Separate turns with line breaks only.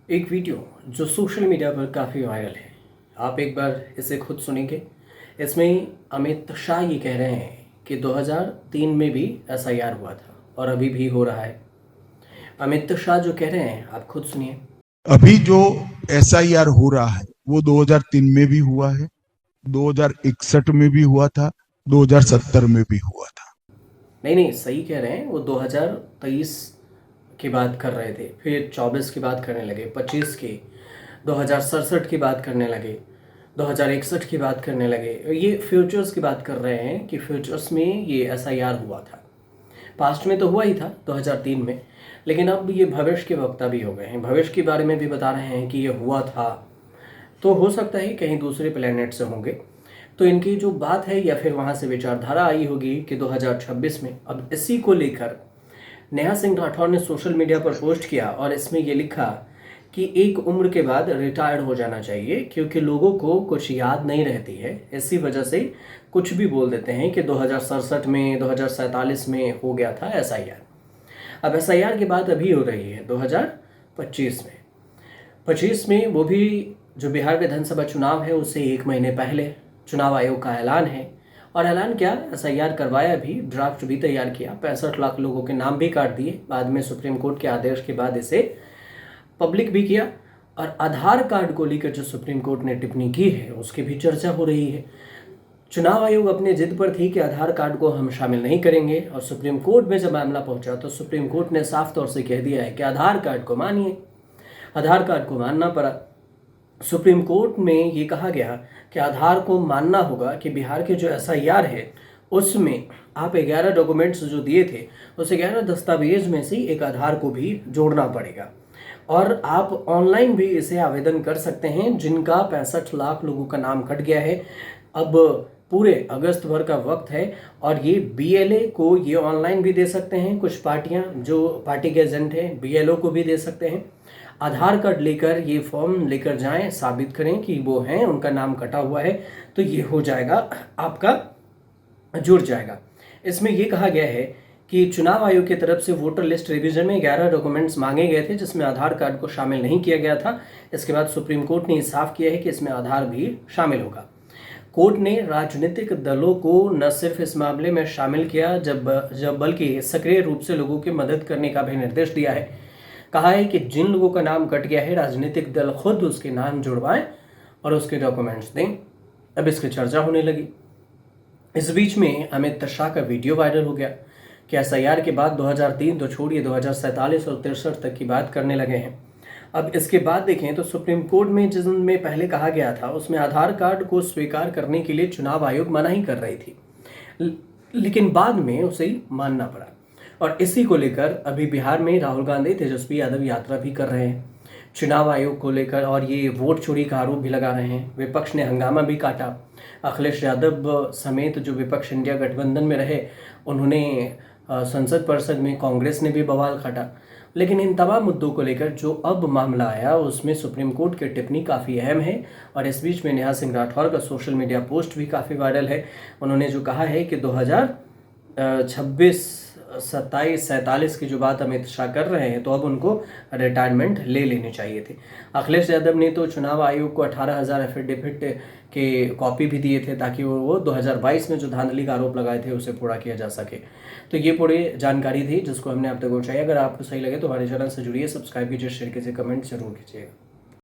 एक वीडियो जो social media पर काफ़ी वायरल है। आप एक बार इसे खुद सुनेंगे। इसमें अमित शाह ये कह रहे हैं कि 2003 में भी एसआईआर हुआ था और अभी भी हो रहा है। अमित शाह जो कह रहे हैं आप खुद सुनिए।
अभी जो एसआईआर हो रहा है वो 2003 में भी हुआ है, 2061 में भी हुआ था, 2070 में भी हुआ था।
नहीं, सही कह रहे हैं। वो 2023 की बात कर रहे थे, फिर 24 की बात करने लगे, 25 की, 2067 की बात करने लगे, 2061 की बात करने लगे। ये फ्यूचर्स की बात कर रहे हैं कि फ्यूचर्स में ये एसआईआर हुआ था। पास्ट में तो हुआ ही था 2003 में, लेकिन अब ये भविष्य के वक्ता भी हो गए हैं। भविष्य के बारे में भी बता रहे हैं कि ये हुआ था, तो हो सकता है कहीं दूसरे प्लेनेट से होंगे। तो इनकी जो बात है या फिर वहाँ से विचारधारा आई होगी कि 2026 में अब इसी को लेकर नेहा सिंह राठौर ने सोशल मीडिया पर पोस्ट किया और इसमें ये लिखा कि एक उम्र के बाद रिटायर्ड हो जाना चाहिए, क्योंकि लोगों को कुछ याद नहीं रहती है। इसी वजह से कुछ भी बोल देते हैं कि 2067 में, 2047 में हो गया था एसआईआर। अब एसआईआर की बात अभी हो रही है 2025 में। 25 में वो भी जो बिहार विधानसभा चुनाव है उससे एक महीने पहले चुनाव आयोग का ऐलान है। और ऐलान क्या, एसआईआर करवाया भी, ड्राफ्ट भी तैयार किया, 65 लाख लोगों के नाम भी काट दिए। बाद में सुप्रीम कोर्ट के आदेश के बाद इसे पब्लिक भी किया। और आधार कार्ड को लेकर जो सुप्रीम कोर्ट ने टिप्पणी की है उसकी भी चर्चा हो रही है। चुनाव आयोग अपने जिद पर थी कि आधार कार्ड को हम शामिल नहीं करेंगे, और सुप्रीम कोर्ट में जब मामला पहुंचा तो सुप्रीम कोर्ट ने साफ तौर से कह दिया है कि आधार कार्ड को मानिए। आधार कार्ड को मानना पड़ा। सुप्रीम कोर्ट में ये कहा गया कि आधार को मानना होगा कि बिहार के जो एसआईआर है उसमें आप 11 डॉक्यूमेंट्स जो दिए थे उस 11 दस्तावेज में से एक आधार को भी जोड़ना पड़ेगा। और आप ऑनलाइन भी इसे आवेदन कर सकते हैं जिनका 65 लाख लोगों का नाम कट गया है। अब पूरे अगस्त भर का वक्त है और ये बीएलए को ये ऑनलाइन भी दे सकते हैं। कुछ पार्टियां जो पार्टी के एजेंट हैं बीएलओ को भी दे सकते हैं। आधार कार्ड लेकर ये फॉर्म लेकर जाएं, साबित करें कि वो हैं, उनका नाम कटा हुआ है, तो ये हो जाएगा, आपका जुड़ जाएगा। इसमें यह कहा गया है कि चुनाव आयोग की तरफ से वोटर लिस्ट रिवीजन में 11 डॉक्यूमेंट्स मांगे गए थे जिसमें आधार कार्ड को शामिल नहीं किया गया था। इसके बाद सुप्रीम कोर्ट ने साफ किया है कि इसमें आधार भी शामिल होगा। कोर्ट ने राजनीतिक दलों को न सिर्फ इस मामले में शामिल किया जब बल्कि सक्रिय रूप से लोगों की मदद करने का भी निर्देश दिया है। कहा है कि जिन लोगों का नाम कट गया है राजनीतिक दल खुद उसके नाम जुड़वाएं और उसके डॉक्यूमेंट्स दें। अब इसकी चर्चा होने लगी। इस बीच में अमित शाह का वीडियो वायरल हो गया कि एसआईआर के बाद 2003 तो छोड़िए 2047 और 63 तक की बात करने लगे हैं। अब इसके बाद देखें तो सुप्रीम कोर्ट में जिसमें पहले कहा गया था उसमें आधार कार्ड को स्वीकार करने के लिए चुनाव आयोग मनाही कर रही थी, लेकिन बाद में उसे मानना पड़ा। और इसी को लेकर अभी बिहार में राहुल गांधी तेजस्वी यादव यात्रा भी कर रहे हैं चुनाव आयोग को लेकर, और ये वोट चोरी का आरोप भी लगा रहे हैं। विपक्ष ने हंगामा भी काटा। अखिलेश यादव समेत जो विपक्ष इंडिया गठबंधन में रहे उन्होंने संसद परिषद में, कांग्रेस ने भी बवाल काटा। लेकिन इन तमाम मुद्दों को लेकर जो अब मामला आया उसमें सुप्रीम कोर्ट की टिप्पणी काफ़ी अहम है। और इस बीच में नेहा सिंह राठौर का सोशल मीडिया पोस्ट भी काफ़ी वायरल है। उन्होंने जो कहा है कि 2026, 27, 47 की जो बात अमित शाह कर रहे हैं तो अब उनको रिटायरमेंट ले लेनी चाहिए थी। अखिलेश यादव ने तो चुनाव आयोग को 18,000 एफिडेविट के कॉपी भी दिए थे ताकि वो 2022 में जो धांधली का आरोप लगाए थे उसे पूरा किया जा सके। तो ये पूरी जानकारी थी जिसको हमने आप तक पहुँचाई। अगर आपको सही लगे तो हमारे चैनल से जुड़िए, सब्सक्राइब कीजिए, शेयर कीजिए, कमेंट जरूर कीजिएगा।